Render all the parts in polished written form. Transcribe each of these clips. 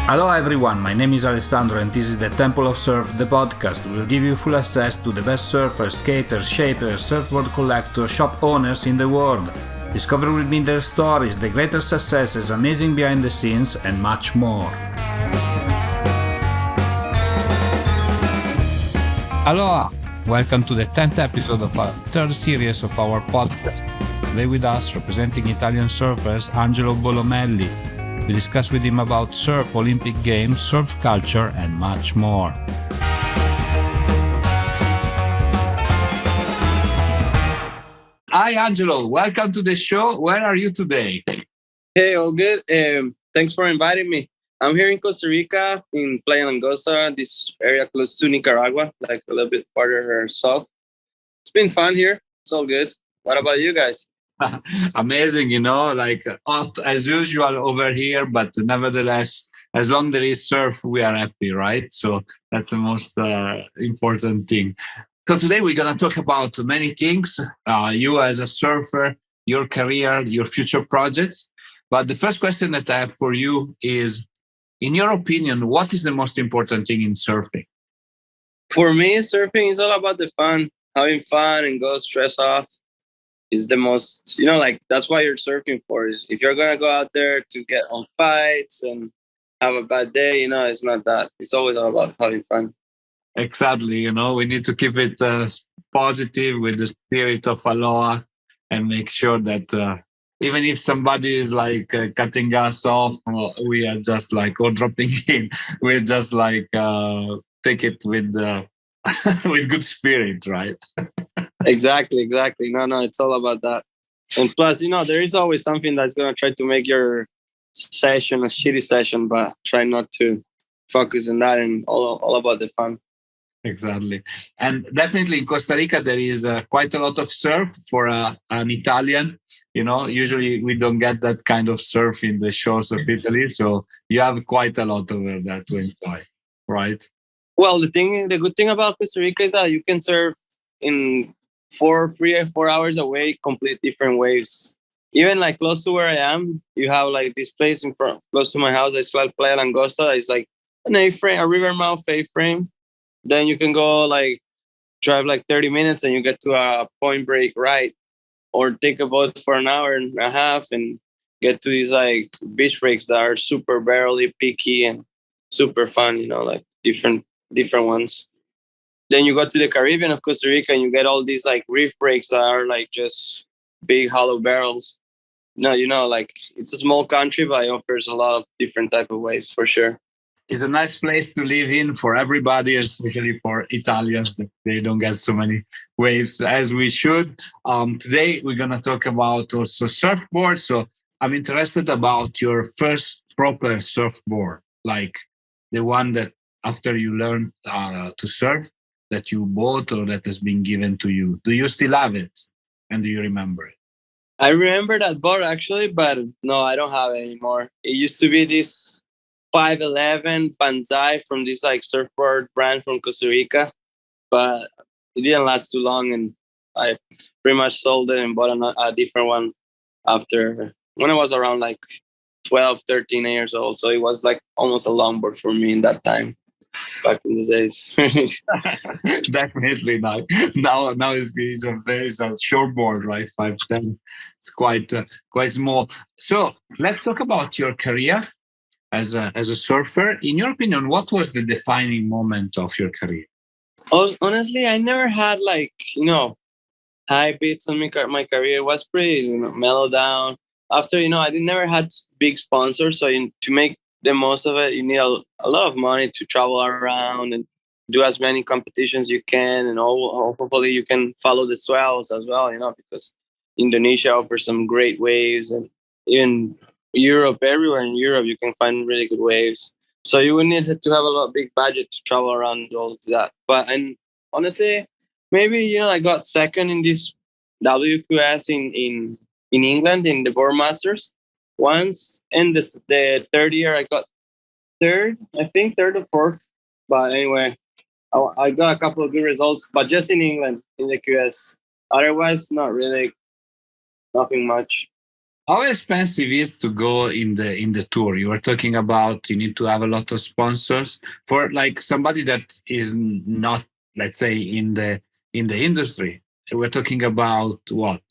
Aloha everyone, my name is Alessandro and this is the Temple of Surf, the podcast. We'll give you full access to the best surfers, skaters, shapers, surfboard collectors, shop owners in the world. Discover with me their stories, the greater successes, amazing behind the scenes, and much more. Aloha! Welcome to the 10th episode of our third series of our podcast. Today with us, representing Italian surfers, Angelo Bonomelli. We discuss with him about surf, Olympic Games, surf culture, and much more. Hi, Angelo. Welcome to the show. Where are you today? Hey, all good. Thanks for inviting me. I'm here in Costa Rica, in Playa Langosta, this area close to Nicaragua, like a little bit farther south. It's been fun here. It's all good. What about you guys? Amazing, like hot as usual over here, but nevertheless, as long as there is surf, we are happy, right? So that's the most important thing. So today we're going to talk about many things, you as a surfer, your career, your future projects. But the first question that I have for you is, in your opinion, what is the most important thing in surfing? For me, surfing is all about the fun, having fun and go stress off. Is the most, that's why you're surfing for. Is if you're gonna go out there to get on fights and have a bad day, it's not that. It's always all about having fun. Exactly. We need to keep it positive with the spirit of Aloha and make sure that even if somebody is like cutting us off, we are just like, or dropping in, we're just like take it with with good spirit, right? Exactly. No, it's all about that. And plus, there is always something that's going to try to make your session a shitty session, but try not to focus on that and all about the fun. Exactly. And definitely in Costa Rica, there is quite a lot of surf for an Italian. Usually we don't get that kind of surf in the shores of Italy. So you have quite a lot over there to enjoy, right? Well, the good thing about Costa Rica is that you can surf in 3 or 4 hours away, complete different waves. Even like close to where I am, you have like this place in front, close to my house. It's called Playa Langosta. It's like an A-frame, a river mouth A-frame. Then you can go like drive like 30 minutes and you get to a point break right, or take a boat for an hour and a half and get to these like beach breaks that are super barrely picky and super fun. Like different ones. Then you go to the Caribbean of Costa Rica and you get all these like reef breaks that are like just big hollow barrels. Like it's a small country, but it offers a lot of different type of waves for sure. It's a nice place to live in for everybody, especially for Italians, that they don't get so many waves as we should. Today, we're going to talk about also surfboard. So I'm interested about your first proper surfboard, like the one that after you learned to surf, that you bought or that has been given to you. Do you still have it? And do you remember it? I remember that board actually, but no, I don't have it anymore. It used to be this 511 Banzai from this like surfboard brand from Costa Rica, but it didn't last too long and I pretty much sold it and bought a different one after when I was around like 12, 13 years old. So it was like almost a longboard for me in that time. Back in the days. Definitely not. Now it's a shortboard, right? 5'10". It's quite small. So let's talk about your career as a surfer. In your opinion, what was the defining moment of your career? Honestly, I never had like high beats on my career. It was pretty mellow down. After I never had big sponsors, so to make the most of it, you need a lot of money to travel around and do as many competitions you can, and hopefully you can follow the swells as well, because Indonesia offers some great waves, and even Europe, everywhere in Europe you can find really good waves. So you would need to have a big budget to travel around all of that. And honestly, maybe I got second in this WQS in England in the Board Masters once, and the third year I got third, I think third or fourth. But anyway, I got a couple of good results, but just in England in the QS. Otherwise, not really, nothing much. How expensive is to go in the tour? You were talking about you need to have a lot of sponsors for like somebody that is not, let's say, in the industry. We're talking about what?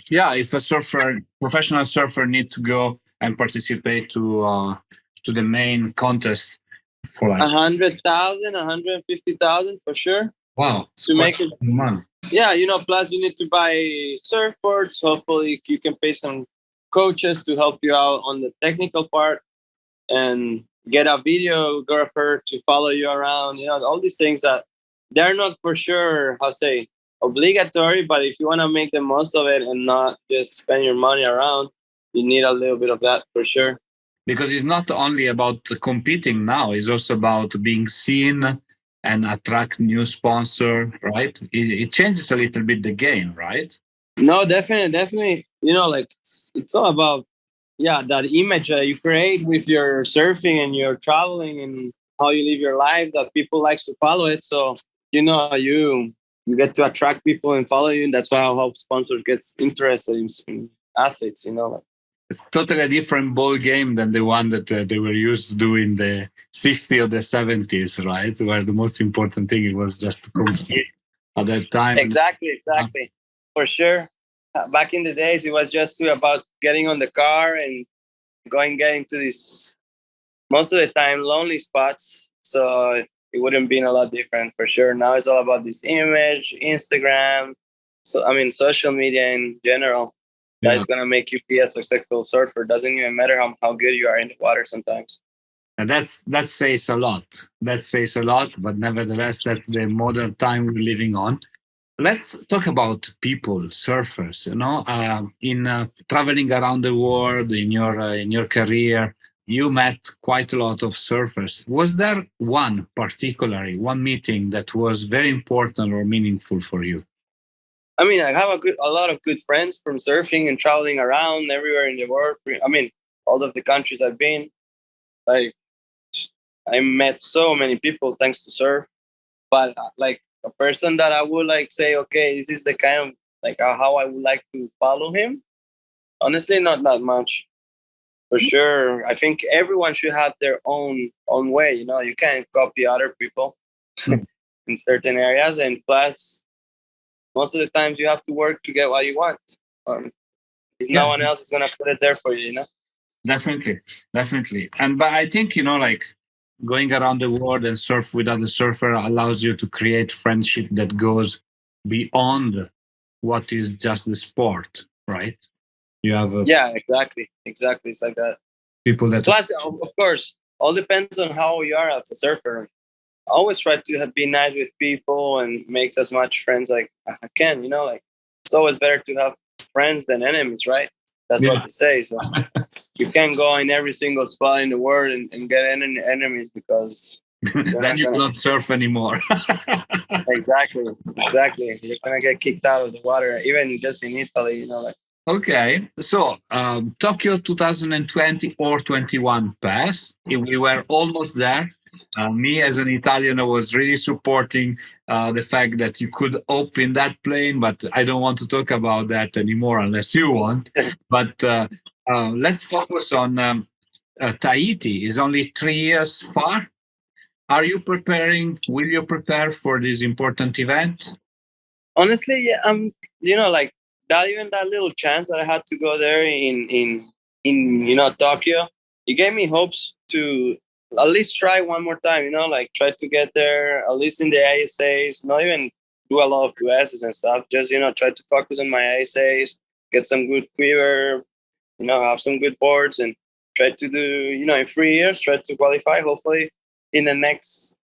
Yeah, if a surfer, professional surfer, need to go and participate to the main contest for like 100,000, 150,000 for sure wow, it's to quite make it. a money. Yeah, plus you need to buy surfboards. Hopefully, you can pay some coaches to help you out on the technical part and get a videographer to follow you around. All these things that they're not for sure, how say, obligatory, but if you want to make the most of it and not just spend your money around, you need a little bit of that for sure. Because it's not only about competing now; it's also about being seen and attract new sponsor. Right? It changes a little bit the game, right? No, definitely, definitely. Like it's all about that image that you create with your surfing and your traveling and how you live your life that people likes to follow it. So you get to attract people and follow you, and that's why how sponsors gets interested in athletes. Like, It's totally a different ball game than the one that they were used to do in the 60s or the 70s, right? Where the most important thing was just to compete at that time. exactly, for sure. Back in the days, it was just about getting on the car and getting to these most of the time lonely spots. So it wouldn't be a lot different for sure. Now it's all about this image, Instagram. So I mean, social media in general. Yeah. That's gonna make you be a successful surfer. Doesn't even matter how good you are in the water sometimes. And that says a lot. That says a lot, but nevertheless, that's the modern time we're living on. Let's talk about people, surfers. In traveling around the world in your career, you met quite a lot of surfers. Was there one particularly one meeting that was very important or meaningful for you? I mean, I have a lot of good friends from surfing and traveling around everywhere in the world. I mean, all of the countries I've been. Like, I met so many people thanks to surf. But like a person that I would like say, okay, this is the kind of like how I would like to follow him. Honestly, not that much. For sure, I think everyone should have their own way. You can't copy other people in certain areas, and plus, most of the times you have to work to get what you want. Because no one else is gonna put it there for you. Definitely. And but I think like going around the world and surf with other surfer allows you to create friendship that goes beyond what is just the sport, right? You have exactly. It's like that. People that plus, of course, all depends on how you are as a surfer. I always try to be nice with people and make as much friends like I can. Like it's always better to have friends than enemies, right? That's what they say. So you can't go in every single spot in the world and get enemies because then you don't surf anymore. Exactly. You're gonna get kicked out of the water, even just in Italy. Like. Okay, so Tokyo 2020 or 21 passed. We were almost there. Me as an Italian, I was really supporting the fact that you could open that plane, but I don't want to talk about that anymore unless you want. But let's focus on Tahiti. Is only 3 years far. Are you preparing? Will you prepare for this important event? Honestly, yeah, like that. Even that little chance that I had to go there in Tokyo, it gave me hopes to at least try one more time. Like try to get there at least in the ASAs. Not even do a lot of USs and stuff. Just try to focus on my ASAs, get some good quiver, have some good boards, and try to do in 3 years try to qualify. Hopefully, in the next.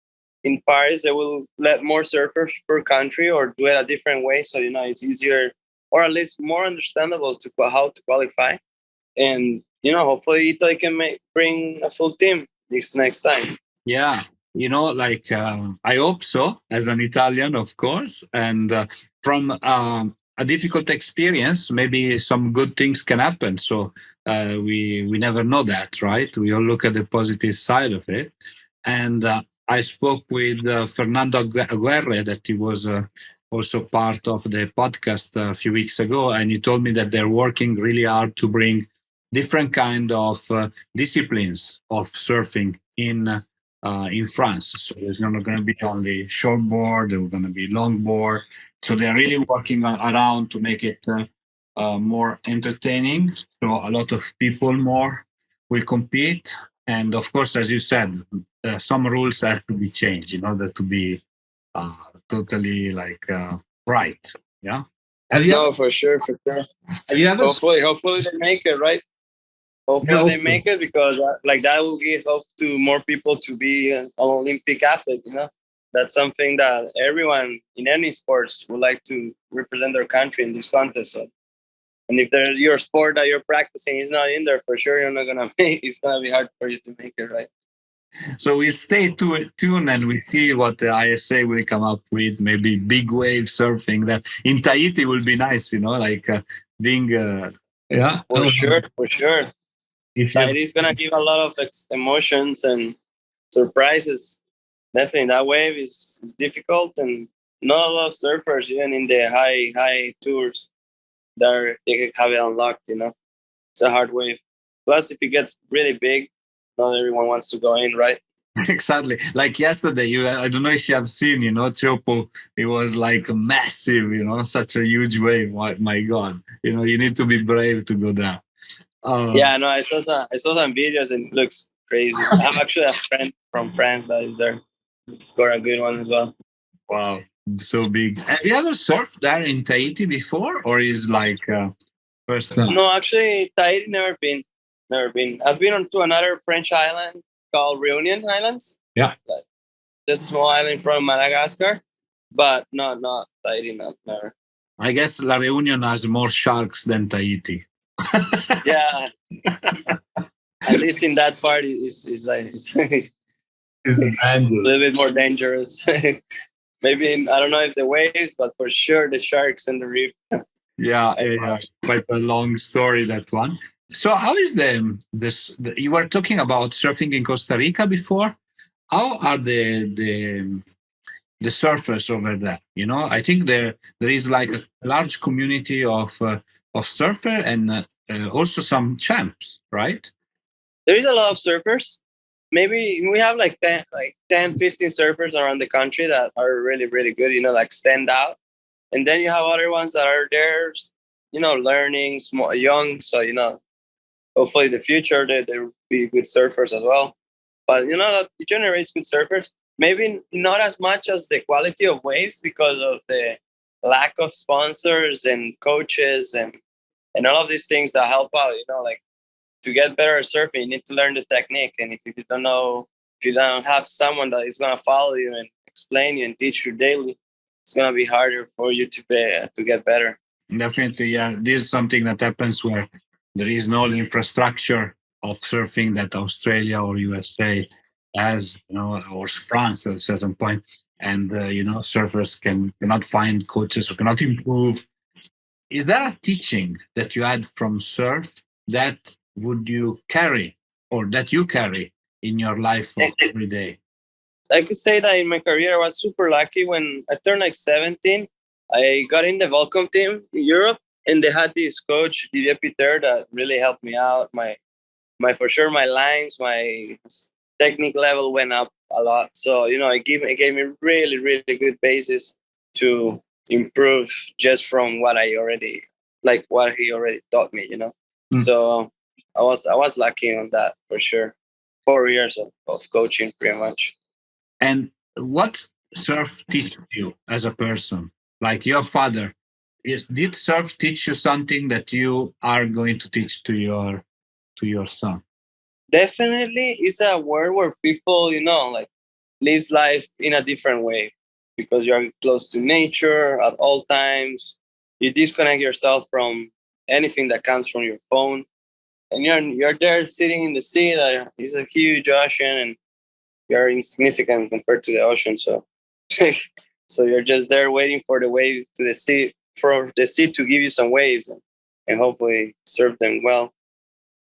In Paris, they will let more surfers per country or do it a different way. So, it's easier or at least more understandable to how to qualify. And, hopefully Italy can bring a full team this next time. Yeah. I hope so as an Italian, of course. And from a difficult experience, maybe some good things can happen. So we never know that, right? We all look at the positive side of it. And I spoke with Fernando Aguirre, that he was also part of the podcast a few weeks ago, and he told me that they're working really hard to bring different kind of disciplines of surfing in France. So there's not going to be only shortboard, there's going to be longboard. So they're really working around to make it more entertaining. So a lot of people more will compete. And of course, as you said, some rules have to be changed in order to be uh, totally like right. Yeah. Have you ever? No, for sure, for sure. Have you ever? Hopefully they make it, right? Yeah, Hopefully they okay. make it because like that will give hope to more people to be an Olympic athlete. That's something that everyone in any sports would like to represent their country in this contest. So, and if your sport that you're practicing is not in there, for sure you're not gonna make. It's gonna be hard for you to make it, right? So we stay tuned and we see what the ISA will come up with. Maybe big wave surfing that in Tahiti will be nice, like being, yeah. For sure, for sure. If you That is gonna give a lot of emotions and surprises. Definitely, that wave is difficult, and not a lot of surfers, even in the high tours, they have it unlocked. It's a hard wave. Plus, if it gets really big, not everyone wants to go in, right? exactly like yesterday, I don't know if you have seen, Chopo, it was like massive, such a huge wave. My God, you need to be brave to go down. Yeah, no, I saw some videos and it looks crazy. I have actually a friend from France that is there. Score a good one as well. Wow, so big. Have you ever surfed there in Tahiti before, or is like first time? No, actually, Tahiti never been. Never been. I've been on to another French island called Reunion Islands. Yeah. Like, just a small island from Madagascar, but not Tahiti, not never. I guess La Reunion has more sharks than Tahiti. Yeah, at least in that part is like it's a It's little bit more dangerous. Maybe I don't know if the waves, but for sure the sharks and the reef. yeah, quite a long story, that one. So how is you were talking about surfing in Costa Rica before? How are the surfers over there? I think there is like a large community of surfer and also some champs, right? There is a lot of surfers. Maybe we have like 10, 15 surfers around the country that are really, really good, like stand out. And then you have other ones that are there, learning, small, young. So, hopefully in the future they will be good surfers as well. But, that it generates good surfers. Maybe not as much as the quality of waves because of the lack of sponsors and coaches and all of these things that help out, like to get better at surfing, you need to learn the technique. And if you don't know, if you don't have someone that is going to follow you and explain you and teach you daily, it's going to be harder for you to get better. Definitely, yeah. This is something that happens where there is no infrastructure of surfing that Australia or USA has, or France at a certain point. And, surfers cannot find coaches or cannot improve. Is there a teaching that you had from surf that would you carry or that you carry in your life of every day? I could say that in my career, I was super lucky. When I turned like 17, I got in the Volcom team in Europe, and they had this coach, Didier Peter, that really helped me out. For sure, my lines, my technique level went up a lot. So, it gave me really, really good basis to improve just from what he already taught me, So I was lucky on that for sure. 4 years of coaching pretty much. And what surf teach you as a person? Like your father, did surf teach you something that you are going to teach to your son? Definitely, it's a world where people, like lives life in a different way because you're close to nature at all times. You disconnect yourself from anything that comes from your phone, and you're there sitting in the sea. That is a huge ocean, and you're insignificant compared to the ocean. So, so you're just there waiting for the wave to the sea for the sea to give you some waves and hopefully surf them well.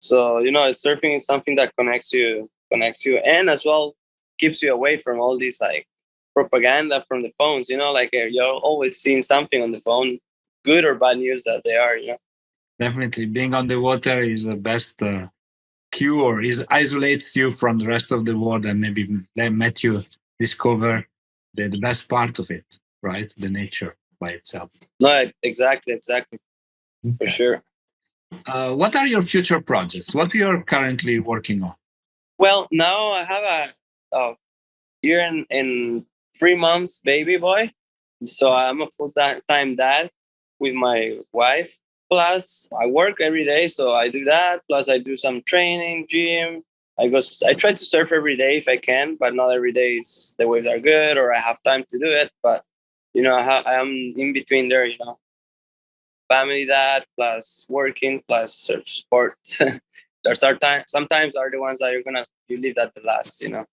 So surfing is something that connects you, and as well keeps you away from all these like propaganda from the phones. Like you're always seeing something on the phone, good or bad news that they are. Definitely, being on the water is the best cure. It isolates you from the rest of the world and maybe let you discover the best part of it, right? The nature by itself. No, exactly, for Okay. sure. What are your future projects? What you're currently working on? Well, now I have a year and 3 months baby boy, so I'm a full time dad with my wife. Plus, I work every day, so I do that. Plus, I do some training, gym. I try to surf every day if I can, but not every day the waves are good or I have time to do it. But I'm in between there. Family dad plus working plus surf sports. There's our time. Sometimes are the ones that you leave at the last. Yeah.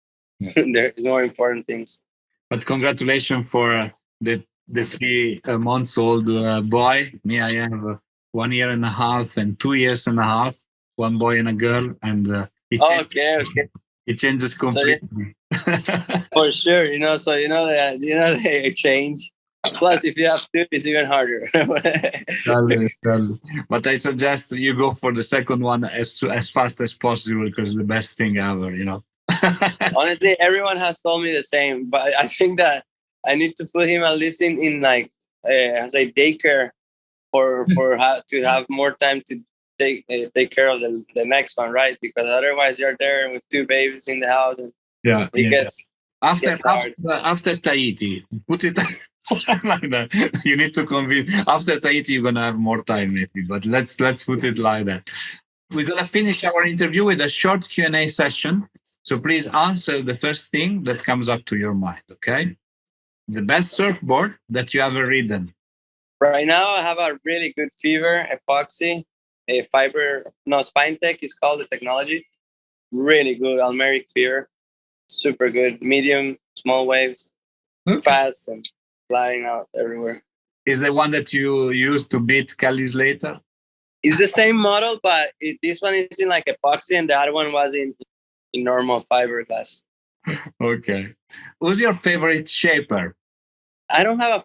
There is more important things. But congratulations for the 3 months old boy. Me, I have 1 year and a half and 2 years and a half. One boy and a girl, and Okay. it changes So, completely. for sure, so that they change. Plus, if you have two, it's even harder. Totally. But I suggest you go for the second one as fast as possible because it's the best thing ever. Honestly, everyone has told me the same, but I think that I need to put him at least in like as a daycare for to have more time to take care of the next one, right? Because otherwise you're there with two babies in the house and it gets after Tahiti, put it like that. You need to convince. After Tahiti, you're gonna have more time, maybe. But let's put it like that. We're gonna finish our interview with a short Q&A session. So please answer the first thing that comes up to your mind. Okay. The best surfboard that you ever ridden. Right now, I have a really good Fever epoxy, a fiber. No, Spine Tech is called the technology. Really good Almeric Fever, super good. Medium, small waves, fast and flying out everywhere. Is the one that you used to beat Kelly's later? It's the same model, but this one is in like epoxy, and the other one was in normal fiberglass. Okay. Who's your favorite shaper? I don't have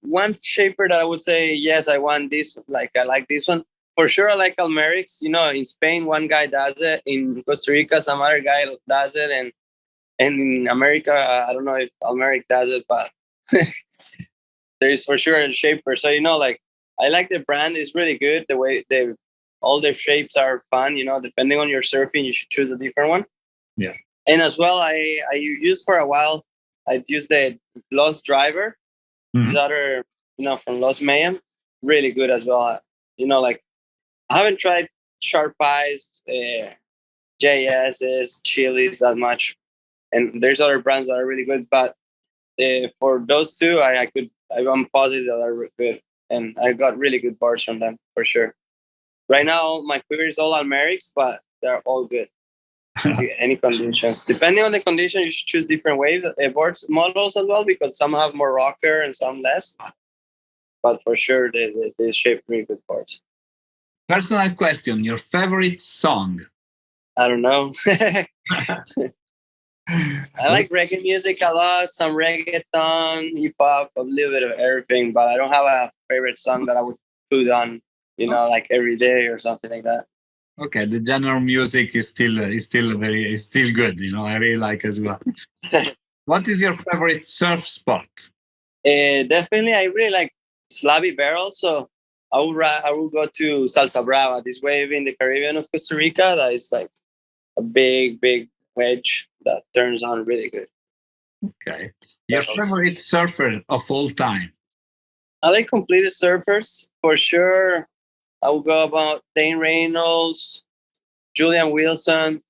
one shaper that I would say, yes, I want this. Like, I like this one. For sure, I like Almerics. In Spain, one guy does it. In Costa Rica, some other guy does it. And in America, I don't know if Almeric does it, but there is for sure a shaper. So, I like the brand. It's really good. The way all their shapes are fun. Depending on your surfing, you should choose a different one. Yeah. And as well, I used for a while, I used the Lost Driver. The other, from Los Mayhem, really good as well. I haven't tried Sharp Eyes, JS's, Chili's that much, and there's other brands that are really good. But for those two, I'm positive that are good, and I got really good bars from them for sure. Right now, my quiver is all Almerics, but they're all good. Any conditions, depending on the condition, you should choose different waves, boards models as well, because some have more rocker and some less. But for sure, they shape really good parts. Personal question: your favorite song? I don't know. I like reggae music a lot, some reggaeton, hip hop, a little bit of everything. But I don't have a favorite song that I would put on, like every day or something like that. Okay, the general music is still good. I really like as well. What is your favorite surf spot? Definitely, I really like Slavi Barrel. So I will go to Salsa Brava, this wave in the Caribbean of Costa Rica that is like a big wedge that turns on really good. Okay, your favorite surfer of all time? I like completed surfers for sure. I will go about Dane Reynolds, Julian Wilson,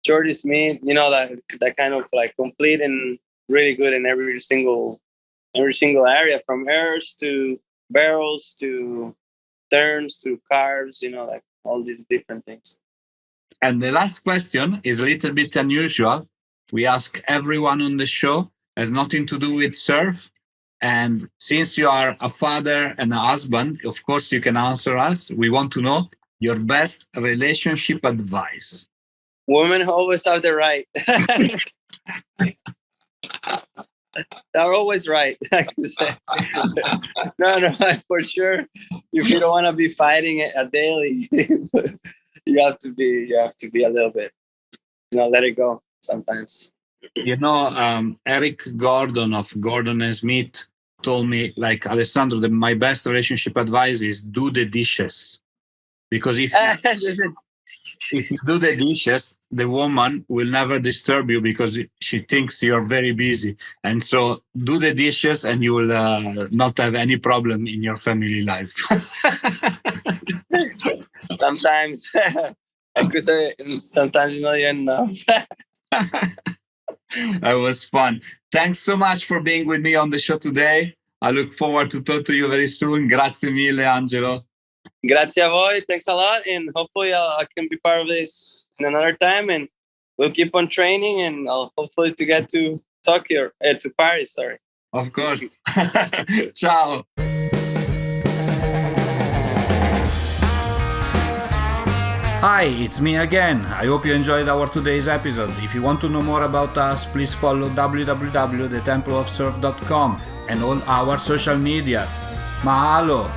Jordy Smith. That kind of like complete and really good in every single area, from airs to barrels to turns to carves. Like all these different things. And the last question is a little bit unusual. We ask everyone on the show, has nothing to do with surf. And since you are a father and a husband, of course, you can answer us. We want to know your best relationship advice. Women always have the right. They're always right. I could say. No, for sure. If you don't want to be fighting it a daily, you have to be a little bit, let it go sometimes. Eric Gordon of Gordon and Smith told me, like, Alessandro, that my best relationship advice is do the dishes. Because if you do the dishes, the woman will never disturb you because she thinks you're very busy. And so do the dishes and you will not have any problem in your family life. Sometimes, I could say, sometimes it's not even enough. That was fun. Thanks so much for being with me on the show today. I look forward to talk to you very soon. Grazie mille, Angelo. Grazie a voi. Thanks a lot. And hopefully I can be part of this in another time. And we'll keep on training and I'll hopefully to get to Tokyo, to Paris, sorry. Of course. Ciao. Hi, it's me again. I hope you enjoyed our today's episode. If you want to know more about us, please follow www.thetempleofsurf.com and all our social media. Mahalo!